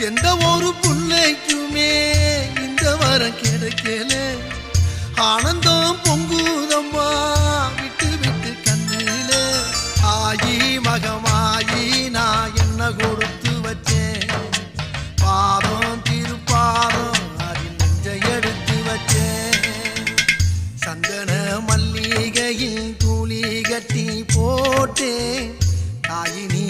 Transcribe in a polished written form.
எந்த ஒரு புள்ளைக்குமே இந்த வரம் கிடைக்கல ஆனந்தம் பொங்குதம்மா விட்டு விட்டு கண்ணில ஆயி மகமாயி நான் என்ன கொடுத்து வச்சேன் பாதம் திருப்பாதம் அதில் நெஞ்சை எடுத்து வச்சேன் சந்தன மல்லிகையில் தூளி கட்டி போட்டேன் தாயி நீ